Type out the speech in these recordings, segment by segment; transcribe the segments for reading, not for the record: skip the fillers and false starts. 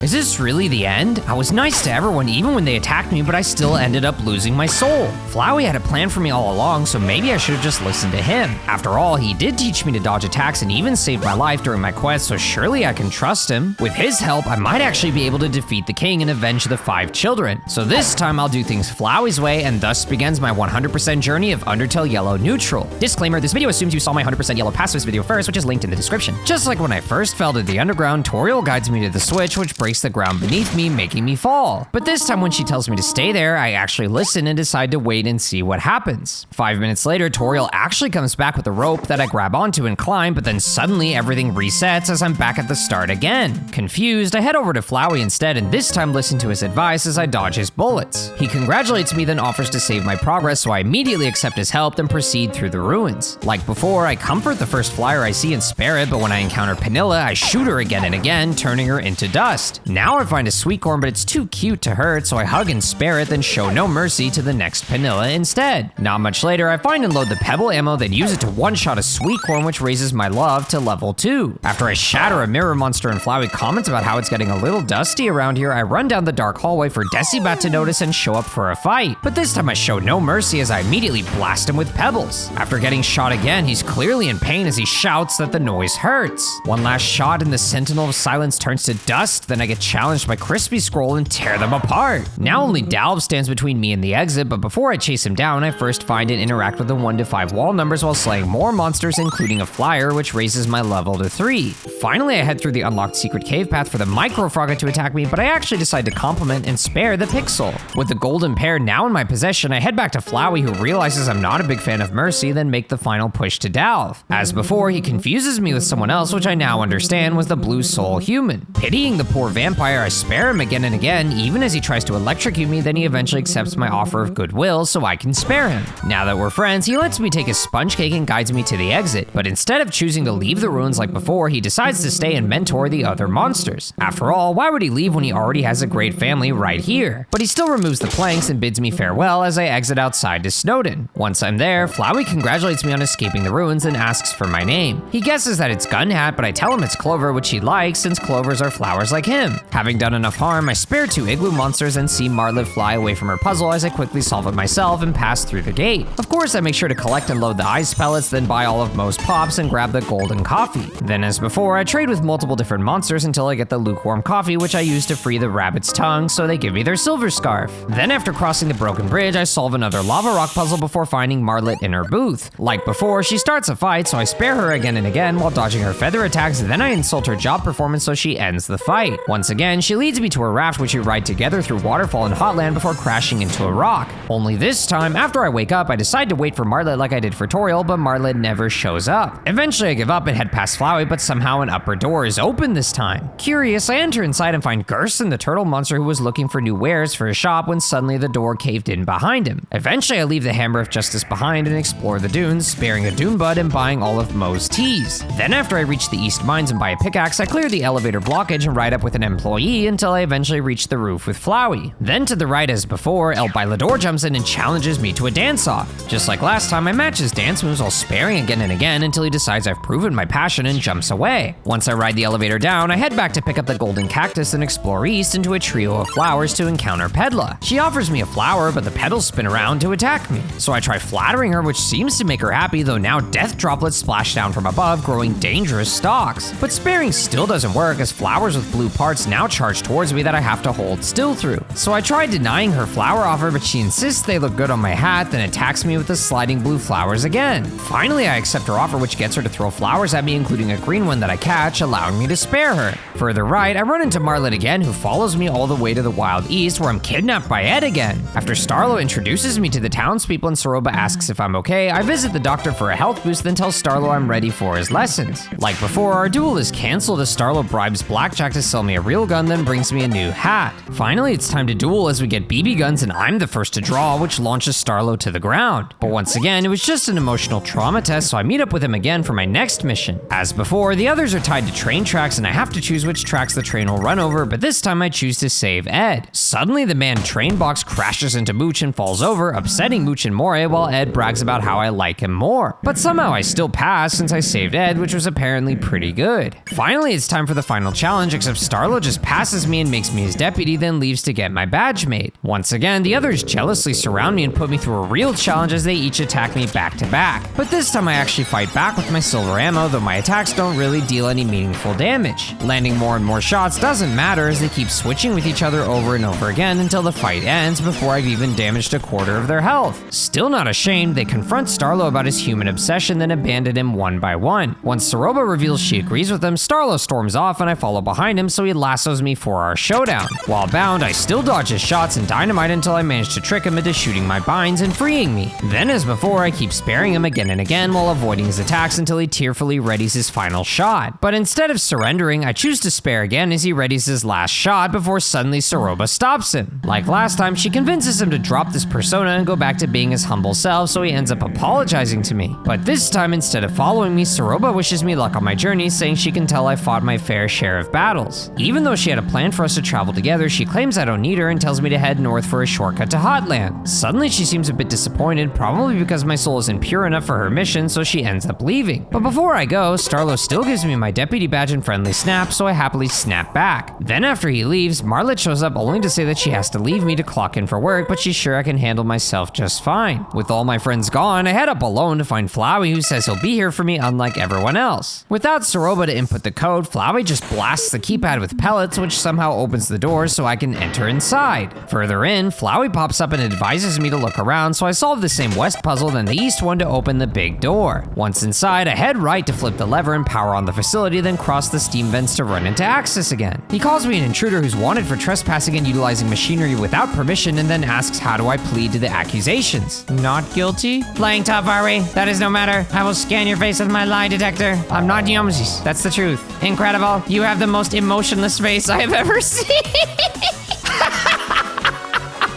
Is this really the end? I was nice to everyone even when they attacked me, but I still ended up losing my soul. Flowey had a plan for me all along, so maybe I should have just listened to him. After all, he did teach me to dodge attacks and even saved my life during my quest, so surely I can trust him. With his help, I might actually be able to defeat the king and avenge the 5 children. So this time I'll do things Flowey's way, and thus begins my 100% journey of Undertale Yellow Neutral. Disclaimer, this video assumes you saw my 100% Yellow pacifist video first, which is linked in the description. Just like when I first fell to the underground, Toriel guides me to the switch, which breaks the ground beneath me, making me fall. But this time when she tells me to stay there, I actually listen and decide to wait and see what happens. 5 minutes later, Toriel actually comes back with a rope that I grab onto and climb, but then suddenly everything resets as I'm back at the start again. Confused, I head over to Flowey instead, and this time listen to his advice as I dodge his bullets. He congratulates me, then offers to save my progress, so I immediately accept his help and proceed through the ruins. Like before, I comfort the first flyer I see and spare it, but when I encounter Penilla, I shoot her again and again, turning her into dust. Now I find a sweet corn, but it's too cute to hurt, so I hug and spare it, then show no mercy to the next Penilla instead. Not much later, I find and load the pebble ammo, then use it to one-shot a sweet corn, which raises my love to level 2. After I shatter a mirror monster and Flowey comments about how it's getting a little dusty around here, I run down the dark hallway for Decibat to notice and show up for a fight. But this time I show no mercy as I immediately blast him with pebbles. After getting shot again, he's clearly in pain as he shouts that the noise hurts. One last shot and the Sentinel of Silence turns to dust, then I get challenged by Crispy Scroll and tear them apart. Now only Dalv stands between me and the exit, but before I chase him down, I first find and interact with the 1 to 5 wall numbers while slaying more monsters, including a flyer, which raises my level to 3. Finally, I head through the unlocked secret cave path for the Micro Frogga to attack me, but I actually decide to compliment and spare the Pixel. With the golden pair now in my possession, I head back to Flowey, who realizes I'm not a big fan of Mercy, then make the final push to Dalv. As before, he confuses me with someone else, which I now understand was the Blue Soul human. Pitying the poor vampire, I spare him again and again, even as he tries to electrocute me, then he eventually accepts my offer of goodwill so I can spare him. Now that we're friends, he lets me take his sponge cake and guides me to the exit, but instead of choosing to leave the ruins like before, he decides to stay and mentor the other monsters. After all, why would he leave when he already has a great family right here? But he still removes the planks and bids me farewell as I exit outside to Snowdin. Once I'm there, Flowey congratulates me on escaping the ruins and asks for my name. He guesses that it's Gunhat, but I tell him it's Clover, which he likes since clovers are flowers like him. Having done enough harm, I spare 2 igloo monsters and see Martlet fly away from her puzzle as I quickly solve it myself and pass through the gate. Of course, I make sure to collect and load the ice pellets, then buy all of Mo's pops and grab the golden coffee. Then as before, I trade with multiple different monsters until I get the lukewarm coffee, which I use to free the rabbit's tongue, so they give me their silver scarf. Then after crossing the broken bridge, I solve another lava rock puzzle before finding Martlet in her booth. Like before, she starts a fight, so I spare her again and again while dodging her feather attacks, then I insult her job performance so she ends the fight. Once again, she leads me to a raft which we ride together through waterfall and hotland before crashing into a rock. Only this time, after I wake up, I decide to wait for Martlet like I did for Toriel, but Martlet never shows up. Eventually I give up and head past Flowey, but somehow an upper door is open this time. Curious, I enter inside and find Gerson, the turtle monster who was looking for new wares for his shop when suddenly the door caved in behind him. Eventually I leave the Hammer of Justice behind and explore the dunes, sparing a dune bud and buying all of Mo's teas. Then after I reach the East Mines and buy a pickaxe, I clear the elevator blockage and ride up with an employee until I eventually reach the roof with Flowey. Then to the right as before, El Bailador jumps in and challenges me to a dance-off. Just like last time, I match his dance moves while sparing again and again until he decides I've proven my passion and jumps away. Once I ride the elevator down, I head back to pick up the golden cactus and explore east into a trio of flowers to encounter Pedla. She offers me a flower, but the petals spin around to attack me. So I try flattering her, which seems to make her happy, though now death droplets splash down from above, growing dangerous stalks. But sparing still doesn't work, as flowers with blue parts now charge towards me that I have to hold still through. So I try denying her flower offer, but she insists they look good on my hat, then attacks me with the sliding blue flowers again. Finally, I accept her offer, which gets her to throw flowers at me, including a green one that I catch, allowing me to spare her. Further right, I run into Martlet again, who follows me all the way to the Wild East, where I'm kidnapped by Ed again. After Starlo introduces me to the townspeople and Soroba asks if I'm okay, I visit the doctor for a health boost, then tell Starlo I'm ready for his lessons. Like before, our duel is cancelled as Starlo bribes Blackjack to sell me a real gun, then brings me a new hat. Finally, it's time to duel as we get BB guns and I'm the first to draw, which launches Starlo to the ground. But once again, it was just an emotional trauma test, so I meet up with him again for my next mission. As before, the others are tied to train tracks and I have to choose which tracks the train will run over, but this time I choose to save Ed. Suddenly, the manned train box crashes into Mooch and falls over, upsetting Mooch and Moray while Ed brags about how I like him more. But somehow I still pass since I saved Ed, which was apparently pretty good. Finally, it's time for the final challenge, except Starlo Starlo just passes me and makes me his deputy, then leaves to get my badge made. Once again, the others jealously surround me and put me through a real challenge as they each attack me back to back. But this time I actually fight back with my silver ammo, though my attacks don't really deal any meaningful damage. Landing more and more shots doesn't matter as they keep switching with each other over and over again until the fight ends before I've even damaged a quarter of their health. Still not ashamed, they confront Starlo about his human obsession, then abandon him one by one. Once Soroba reveals she agrees with him, Starlo storms off and I follow behind him so he lassos me for our showdown. While bound, I still dodge his shots and dynamite until I manage to trick him into shooting my binds and freeing me. Then as before, I keep sparing him again and again while avoiding his attacks until he tearfully readies his final shot. But instead of surrendering, I choose to spare again as he readies his last shot before suddenly Soroba stops him. Like last time, she convinces him to drop this persona and go back to being his humble self, so he ends up apologizing to me. But this time, instead of following me, Soroba wishes me luck on my journey, saying she can tell I fought my fair share of battles. Even though she had a plan for us to travel together, she claims I don't need her and tells me to head north for a shortcut to Hotland. Suddenly, she seems a bit disappointed, probably because my soul isn't pure enough for her mission, so she ends up leaving. But before I go, Starlo still gives me my deputy badge and friendly snap, so I happily snap back. Then after he leaves, Marlet shows up only to say that she has to leave me to clock in for work, but she's sure I can handle myself just fine. With all my friends gone, I head up alone to find Flowey, who says he'll be here for me unlike everyone else. Without Soroba to input the code, Flowey just blasts the keypad with pellets, which somehow opens the door so I can enter inside. Further in, Flowey pops up and advises me to look around, so I solve the same west puzzle then the east one to open the big door. Once inside, I head right to flip the lever and power on the facility, then cross the steam vents to run into Axis again. He calls me an intruder who's wanted for trespassing and utilizing machinery without permission, and then asks how do I plead to the accusations. Not guilty? Playing tough, are we? That is no matter. I will scan your face with my lie detector. I'm not Yomsis. That's the truth. Incredible. You have the most emotionless face I have ever seen.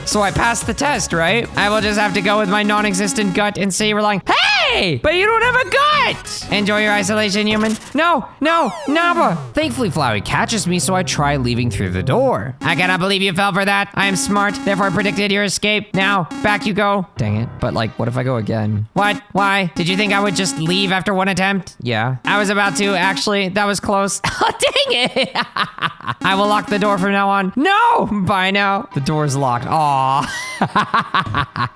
So I passed the test, right? I will just have to go with my non-existent gut and say we're like, hey, but you don't have a gut. Enjoy your isolation, human. No, Naba. Thankfully, Flowey catches me, so I try leaving through the door. I cannot believe you fell for that. I am smart, therefore I predicted your escape. Now, back you go. Dang it. But like, what if I go again? What? Why? Did you think I would just leave after one attempt? Yeah. I was about to, actually. That was close. Oh, dang it. I will lock the door from now on. No! Bye now. The door's locked. Aw.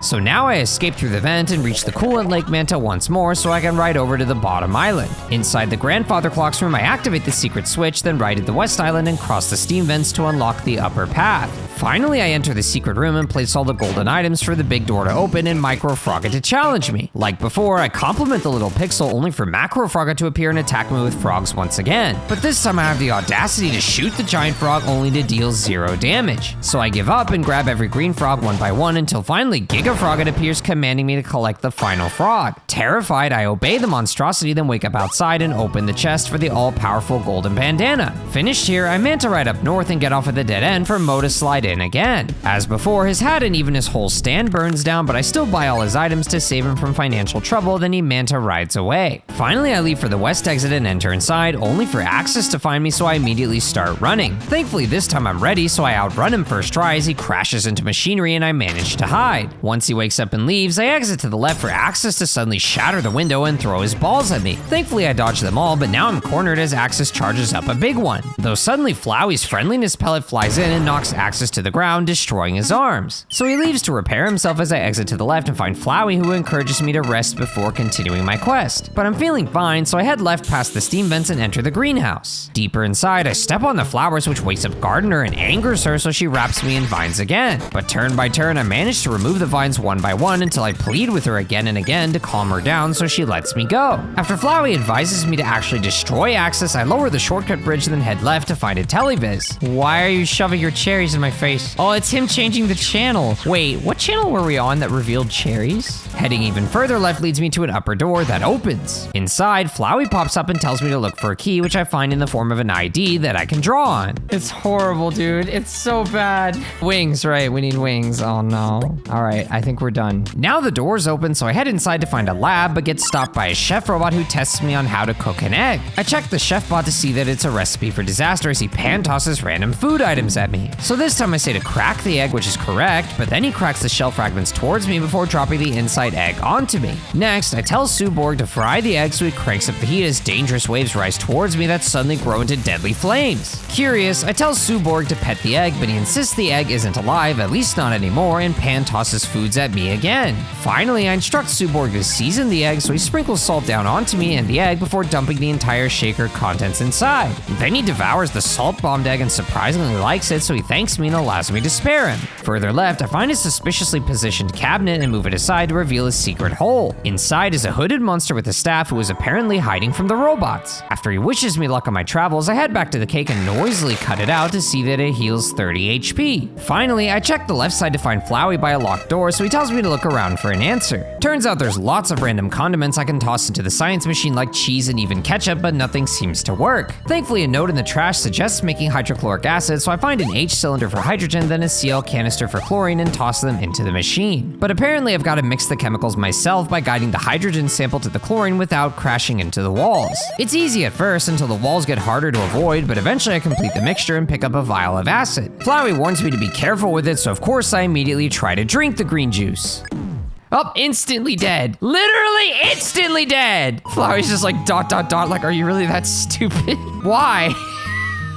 So now I escape through the vent and reach the coolant lake manta once more so I can ride over to the bottom island. Inside the grandfather clock's room, I activate the secret switch, then ride at the west island and cross the steam vents to unlock the upper path. Finally, I enter the secret room and place all the golden items for the big door to open and Micro Frogget to challenge me. Like before, I compliment the little pixel only for Macro Frogget to appear and attack me with frogs once again. But this time I have the audacity to shoot the giant frog only to deal 0 damage. So I give up and grab every green frog one by one until finally Giga Frogget appears commanding me to collect the final frog. Terrified, I obey the monstrosity, then wake up outside and open the chest for the all-powerful golden bandana. Finished here, I manta ride up north and get off at the dead end for Mo to slide in again. As before, his hat and even his whole stand burns down, but I still buy all his items to save him from financial trouble, then he manta rides away. Finally, I leave for the west exit and enter inside, only for Axis to find me, so I immediately start running. Thankfully, this time I'm ready, so I outrun him first try as he crashes into machinery and I manage to hide. Once he wakes up and leaves, I exit to the left for Axis to suddenly shatter the window and throw his balls at me. Thankfully, I dodge them all, but now I'm cornered as Axis charges up a big one. Though suddenly Flowey's friendliness pellet flies in and knocks Axis to the ground, destroying his arms. So he leaves to repair himself as I exit to the left and find Flowey, who encourages me to rest before continuing my quest. But I'm feeling fine, so I head left past the steam vents and enter the greenhouse. Deeper inside, I step on the flowers, which wakes up Gardener and angers her, so she wraps me in vines again. But turn by turn, I manage to remove the vines one by one until I plead with her again and again to calm her down, so she lets me go. After Flowey advises me to actually destroy Axis, I lower the shortcut bridge and then head left to find a televiz. Why are you shoving your cherries in my face? Oh, it's him changing the channel. Wait, what channel were we on that revealed cherries? Heading even further left leads me to an upper door that opens. Inside, Flowey pops up and tells me to look for a key, which I find in the form of an ID that I can draw on. It's horrible, dude. It's so bad. Wings, right? We need wings. Oh no. All right, I think we're done. Now the door's open, so I head inside to find a lab, but get stopped by a chef robot who tests me on how to cook an egg. I check the chef bot to see that it's a recipe for disaster as he pan tosses random food items at me. So this time I I say to crack the egg, which is correct, but then he cracks the shell fragments towards me before dropping the inside egg onto me. Next, I tell Suborg to fry the egg so he cranks up the heat as dangerous waves rise towards me that suddenly grow into deadly flames. Curious, I tell Suborg to pet the egg, but he insists the egg isn't alive, at least not anymore, and Pan tosses foods at me again. Finally, I instruct Suborg to season the egg so he sprinkles salt down onto me and the egg before dumping the entire shaker contents inside. Then he devours the salt-bombed egg and surprisingly likes it, so he thanks me and allows me to spare him. Further left, I find a suspiciously positioned cabinet and move it aside to reveal a secret hole. Inside is a hooded monster with a staff who is apparently hiding from the robots. After he wishes me luck on my travels, I head back to the cake and noisily cut it out to see that it heals 30 HP. Finally, I check the left side to find Flowey by a locked door, so he tells me to look around for an answer. Turns out there's lots of random condiments I can toss into the science machine like cheese and even ketchup, but nothing seems to work. Thankfully, a note in the trash suggests making hydrochloric acid, so I find an H cylinder for hydrogen, then a Cl canister for chlorine and toss them into the machine. But apparently I've got to mix the chemicals myself by guiding the hydrogen sample to the chlorine without crashing into the walls. It's easy at first until the walls get harder to avoid, but eventually I complete the mixture and pick up a vial of acid. Flowey warns me to be careful with it, so of course I immediately try to drink the green juice. Oh, instantly dead. Literally instantly dead. Flowey's just like ... like, are you really that stupid? Why?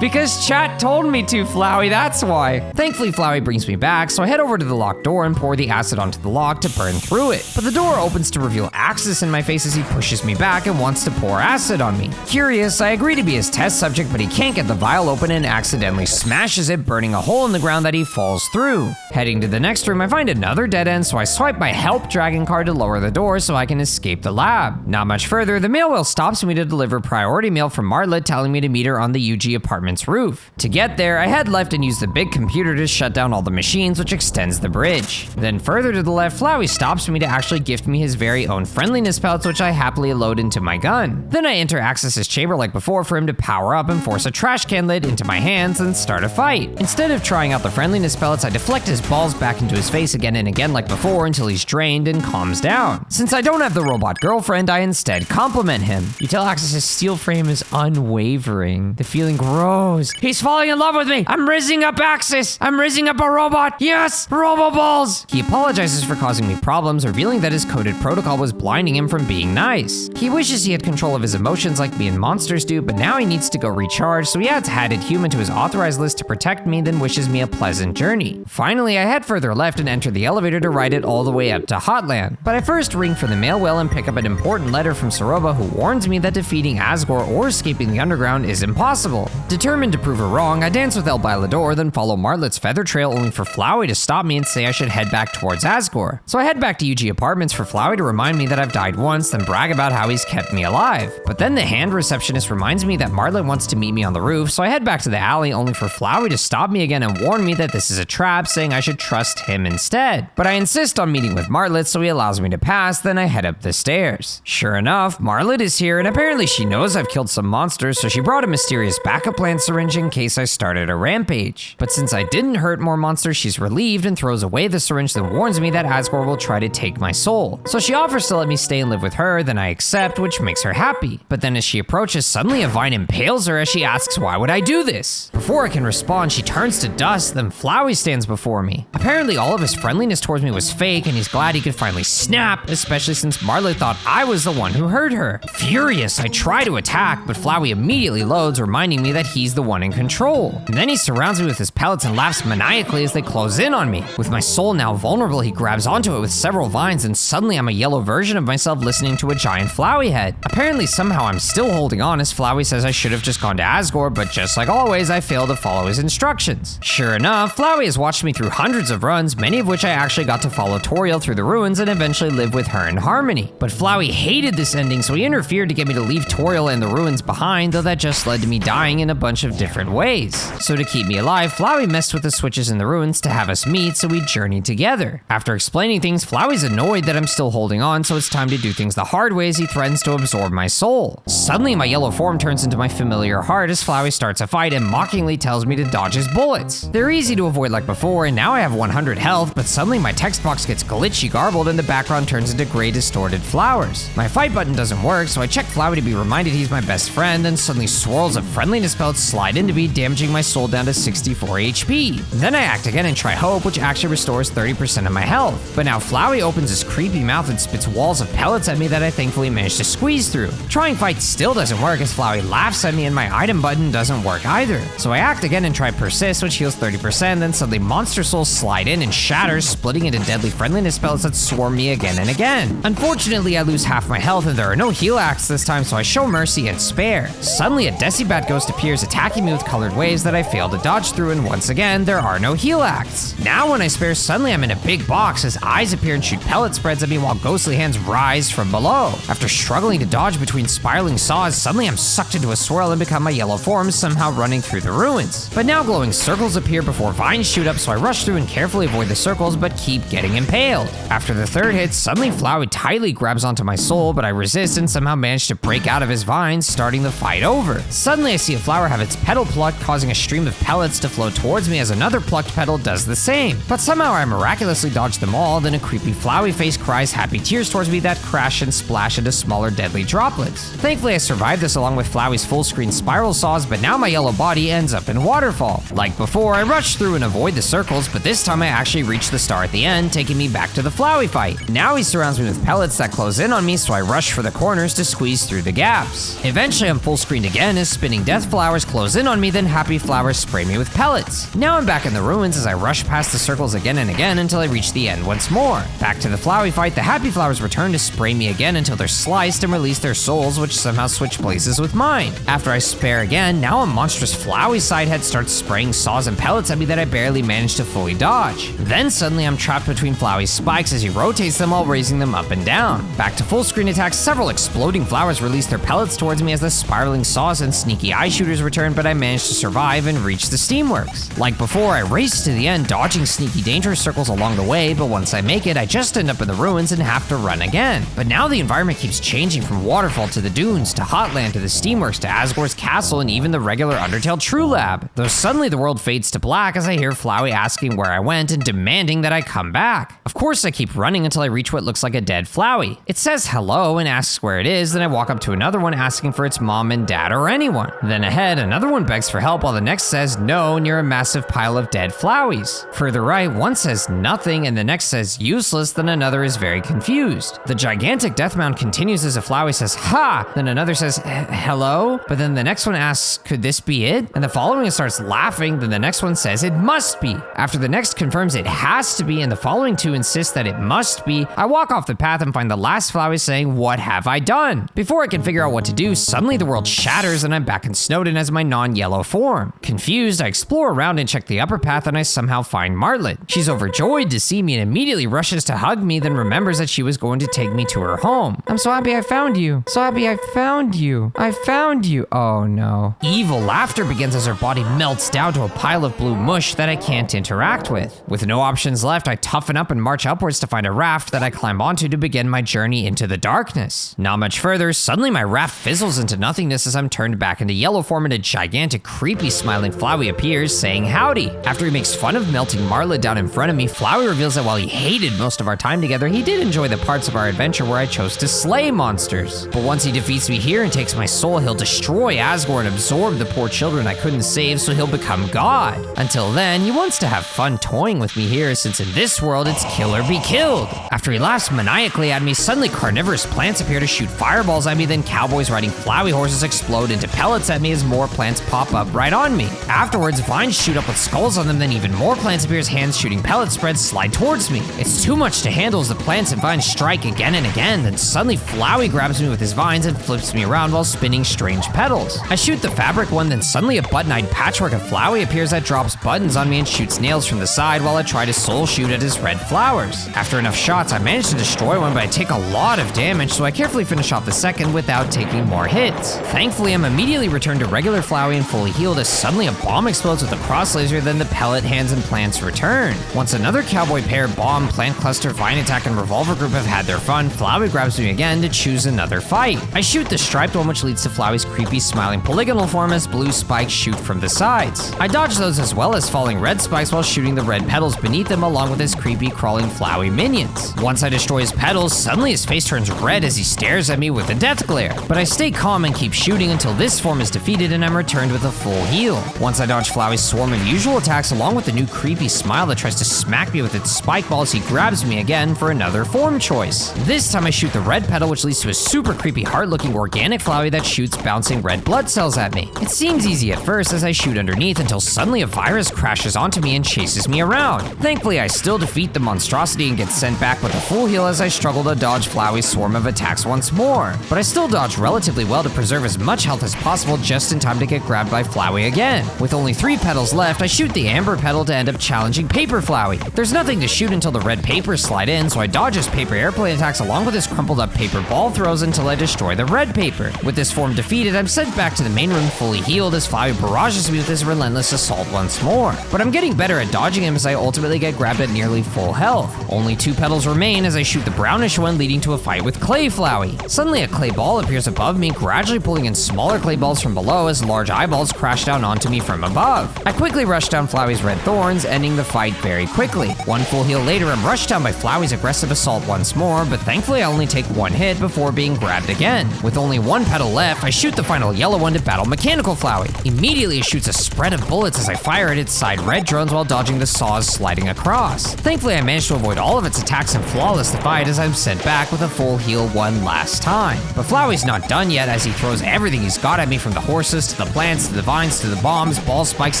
Because chat told me to, Flowey, that's why. Thankfully, Flowey brings me back, so I head over to the locked door and pour the acid onto the lock to burn through it. But the door opens to reveal Axis in my face as he pushes me back and wants to pour acid on me. Curious, I agree to be his test subject, but he can't get the vial open and accidentally smashes it, burning a hole in the ground that he falls through. Heading to the next room, I find another dead end, so I swipe my help dragon card to lower the door so I can escape the lab. Not much further, the mail wheel stops me to deliver priority mail from Martlet telling me to meet her on the UG apartment's roof. To get there, I head left and use the big computer to shut down all the machines, which extends the bridge. Then further to the left, Flowey stops me to actually gift me his very own friendliness pellets, which I happily load into my gun. Then I enter Axis's chamber like before for him to power up and force a trash can lid into my hands and start a fight. Instead of trying out the friendliness pellets, I deflect his balls back into his face again and again like before until he's drained and calms down. Since I don't have the robot girlfriend, I instead compliment him. You tell Axis's steel frame is unwavering. The feeling grows. He's falling in love with me. I'm rizzing up Axis. I'm rizzing up a robot. Yes, robo-balls. He apologizes for causing me problems, revealing that his coded protocol was blinding him from being nice. He wishes he had control of his emotions like me and monsters do, but now he needs to go recharge, so he adds Hatted Human to his authorized list to protect me, then wishes me a pleasant journey. Finally, I head further left and enter the elevator to ride it all the way up to Hotland. But I first ring for the mail wheel and pick up an important letter from Soroba, who warns me that defeating Asgore or escaping the underground is impossible. Determined to prove her wrong, I dance with El Bailador, then follow Martlet's feather trail only for Flowey to stop me and say I should head back towards Asgore. So I head back to UG Apartments for Flowey to remind me that I've died once, then brag about how he's kept me alive. But then the hand receptionist reminds me that Martlet wants to meet me on the roof, so I head back to the alley only for Flowey to stop me again and warn me that this is a trap, saying I should trust him instead. But I insist on meeting with Martlet, so he allows me to pass, then I head up the stairs. Sure enough, Martlet is here, and apparently she knows I've killed some monsters, so she brought a mysterious backup plan syringe in case I started a rampage. But since I didn't hurt more monsters, she's relieved and throws away the syringe, then warns me that Asgore will try to take my soul. So she offers to let me stay and live with her, then I accept, which makes her happy. But then as she approaches, suddenly a vine impales her as she asks why would I do this? Before I can respond, she turns to dust, then Flowey stands before me. Apparently all of his friendliness towards me was fake, and he's glad he could finally snap, especially since Martlet thought I was the one who hurt her. Furious, I try to attack, but Flowey immediately loads, reminding me that he's the one in control. And then he surrounds me with his pellets and laughs maniacally as they close in on me. With my soul now vulnerable, he grabs onto it with several vines, and suddenly I'm a yellow version of myself listening to a giant Flowey head. Apparently somehow I'm still holding on as Flowey says I should have just gone to Asgore, but just like always, I fail to follow his instructions. Sure enough, Flowey has watched me through hundreds of runs, many of which I actually got to follow Toriel through the ruins and eventually live with her in harmony. But Flowey hated this ending, so he interfered to get me to leave Toriel and the ruins behind, though that just led to me dying in a bunch of different ways. So to keep me alive, Flowey messed with the switches in the ruins to have us meet, so we journeyed together. After explaining things, Flowey's annoyed that I'm still holding on, so it's time to do things the hard way as he threatens to absorb my soul. Suddenly, my yellow form turns into my familiar heart as Flowey starts a fight and mockingly tells me to dodge his bullets. They're easy to avoid like before, and now I have 100 health, but suddenly my text box gets glitchy garbled and the background turns into gray distorted flowers. My fight button doesn't work, so I check Flowey to be reminded he's my best friend, then suddenly swirls of friendliness pellets pellets slide into me, damaging my soul down to 64 HP. Then I act again and try Hope, which actually restores 30% of my health. But now Flowey opens his creepy mouth and spits walls of pellets at me that I thankfully managed to squeeze through. Trying Fight still doesn't work as Flowey laughs at me and my item button doesn't work either. So I act again and try Persist, which heals 30%, then suddenly Monster Souls slide in and shatters, splitting into deadly friendliness pellets that swarm me again and again. Unfortunately, I lose half my health and there are no heal acts this time, so I show mercy and spare. Suddenly, a Decibat ghost appears, attacking me with colored waves that I fail to dodge through, and once again, there are no heal acts. Now when I spare, suddenly I'm in a big box as eyes appear and shoot pellet spreads at me while ghostly hands rise from below. After struggling to dodge between spiraling saws, suddenly I'm sucked into a swirl and become my yellow form, somehow running through the ruins. But now glowing circles appear before vines shoot up, so I rush through and carefully avoid the circles but keep getting impaled. After the third hit, suddenly Flowey tightly grabs onto my soul, but I resist and somehow manage to break out of his vines, starting the fight over. Suddenly I see a flower have its petal plucked, causing a stream of pellets to flow towards me as another plucked petal does the same. But somehow I miraculously dodge them all, then a creepy Flowey face cries happy tears towards me that crash and splash into smaller deadly droplets. Thankfully I survived this along with Flowey's full screen spiral saws, but now my yellow body ends up in waterfall. Like before, I rush through and avoid the circles, but this time I actually reach the star at the end, taking me back to the Flowey fight. Now he surrounds me with pellets that close in on me, so I rush for the corners to squeeze through the gaps. Eventually I'm full screened again as spinning death flowers close in on me, then happy flowers spray me with pellets. Now I'm back in the ruins as I rush past the circles again and again until I reach the end once more. Back to the Flowey fight, the happy flowers return to spray me again until they're sliced and release their souls, which somehow switch places with mine. After I spare again, now a monstrous Flowey sidehead starts spraying saws and pellets at me that I barely manage to fully dodge. Then suddenly I'm trapped between Flowey's spikes as he rotates them while raising them up and down. Back to full screen attacks, several exploding flowers release their pellets towards me as the spiraling saws and sneaky eye shooters return, but I manage to survive and reach the steamworks. Like before, I race to the end, dodging sneaky dangerous circles along the way, but once I make it, I just end up in the ruins and have to run again. But now the environment keeps changing from waterfall to the dunes, to Hotland, to the steamworks, to Asgore's castle, and even the regular Undertale True Lab. Though suddenly the world fades to black as I hear Flowey asking where I went and demanding that I come back. Of course I keep running until I reach what looks like a dead Flowey. It says hello and asks where it is, then I walk up to another one asking for its mom and dad or anyone. Then ahead, another one begs for help while the next says no near a massive pile of dead Floweys. Further right, one says nothing and the next says useless, then another is very confused. The gigantic death mound continues as a Flowey says ha, then another says hello, but then the next one asks could this be it? And the following starts laughing, then the next one says it must be. After the next confirms it has to be and the following two insist that it must be, I walk off the path and find the last Flowey saying what have I done? Before I can figure out what to do, suddenly the world shatters and I'm back in Snowdin as my non-yellow form. Confused, I explore around and check the upper path and I somehow find Martlet. She's overjoyed to see me and immediately rushes to hug me, then remembers that she was going to take me to her home. I'm so happy I found you. So happy I found you. I found you. Oh no. Evil laughter begins as her body melts down to a pile of blue mush that I can't interact with. With no options left, I toughen up and march upwards to find a raft that I climb onto to begin my journey into the darkness. Not much further, suddenly my raft fizzles into nothingness as I'm turned back into yellow form and a gigantic creepy smiling Flowey appears saying howdy. After he makes fun of melting Martlet down in front of me, Flowey reveals that while he hated most of our time together, he did enjoy the parts of our adventure where I chose to slay monsters. But once he defeats me here and takes my soul, he'll destroy Asgore and absorb the poor children I couldn't save, so he'll become God. Until then, he wants to have fun toying with me here, since in this world it's kill or be killed. After he laughs maniacally at me, suddenly carnivorous plants appear to shoot fireballs at me, then cowboys riding Flowey horses explode into pellets at me as more plants pop up right on me. Afterwards, vines shoot up with skulls on them, then even more plants appear as hands shooting pellet spreads slide towards me. It's too much to handle as the plants and vines strike again and again, then suddenly Flowey grabs me with his vines and flips me around while spinning strange petals. I shoot the fabric one, then suddenly a button-eyed patchwork of Flowey appears that drops buttons on me and shoots nails from the side while I try to soul shoot at his red flowers. After enough shots, I manage to destroy one, but I take a lot of damage, so I carefully finish off the second without taking more hits. Thankfully, I'm immediately returned to regular Flowey and fully healed as suddenly a bomb explodes with a cross laser, then the pellet hands and plants return. Once another cowboy pair, bomb, plant cluster, vine attack, and revolver group have had their fun, Flowey grabs me again to choose another fight. I shoot the striped one, which leads to Flowey's creepy smiling polygonal form as blue spikes shoot from the sides. I dodge those as well as falling red spikes while shooting the red petals beneath them along with his creepy crawling Flowey minions. Once I destroy his petals, suddenly his face turns red as he stares at me with a death glare. But I stay calm and keep shooting until this form is defeated and I'm returned with a full heal. Once I dodge Flowey's swarm of usual attacks along with the new creepy smile that tries to smack me with its spike balls, he grabs me again for another form choice. This time I shoot the red petal, which leads to a super creepy heart-looking organic Flowey that shoots bouncing red blood cells at me. It seems easy at first as I shoot underneath until suddenly a virus crashes onto me and chases me around. Thankfully, I still defeat the monstrosity and get sent back with a full heal as I struggle to dodge Flowey's swarm of attacks once more. But I still dodge relatively well to preserve as much health as possible just in time to get grabbed by Flowey again. With only 3 petals left, I shoot the amber petal to end up challenging Paper Flowey. There's nothing to shoot until the red papers slide in, so I dodge his paper airplane attacks along with his crumpled up paper ball throws until I destroy the red paper. With this form defeated, I'm sent back to the main room fully healed as Flowey barrages me with his relentless assault once more. But I'm getting better at dodging him as I ultimately get grabbed at nearly full health. Only 2 petals remain as I shoot the brownish one, leading to a fight with Clay Flowey. Suddenly a clay ball appears above me, gradually pulling in smaller clay balls from below as large eyeballs crash down onto me from above. I quickly rush down Flowey's red thorns, ending the fight very quickly. One full heal later, I'm rushed down by Flowey's aggressive assault once more, but thankfully I only take 1 hit before being grabbed again. With only 1 petal left, I shoot the final yellow one to battle Mechanical Flowey. Immediately it shoots a spread of bullets as I fire at its side red drones while dodging the saws sliding across. Thankfully I managed to avoid all of its attacks and flawless the fight as I'm sent back with a full heal one last time. But Flowey's not done yet as he throws everything he's got at me, from the horses to the plants to the vines to the bombs, ball spikes,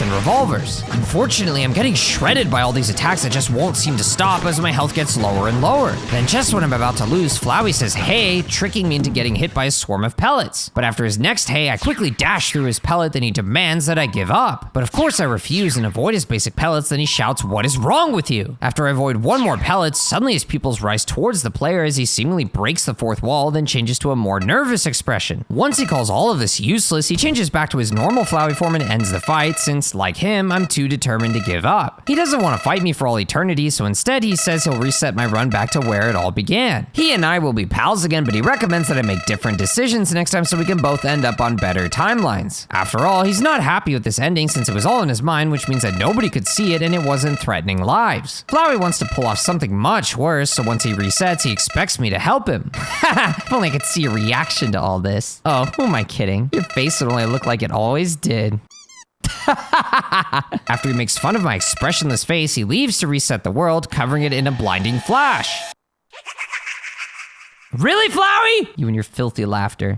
and revolvers. Unfortunately, I'm getting shredded by all these attacks that just won't seem to stop as my health gets lower and lower. Then just when I'm about to lose, Flowey says hey, tricking me into getting hit by a swarm of pellets. But after his next hey, I quickly dash through his pellet, then he demands that I give up. But of course I refuse and avoid his basic pellets, then he shouts, "What is wrong with you?" After I avoid 1 more pellet, suddenly his pupils rise towards the player as he seemingly breaks the 4th wall, then changes to a more nervous expression. Once he calls all of this useless, he changes back to his normal Flowey form and ends the fight since, like him, I'm too determined to give up. He doesn't want to fight me for all eternity, so instead he says he'll reset my run back to where it all began. He and I will be pals again, but he recommends that I make different decisions next time so we can both end up on better timelines. After all, he's not happy with this ending since it was all in his mind, which means that nobody could see it and it wasn't threatening lives. Flowey wants to pull off something much worse, so once he resets, he expects me to help him. If only I could see a reaction to all this. Oh, who am I kidding? Your face would only look like it always did. After he makes fun of my expressionless face, he leaves to reset the world, covering it in a blinding flash. Really, Flowey? You and your filthy laughter.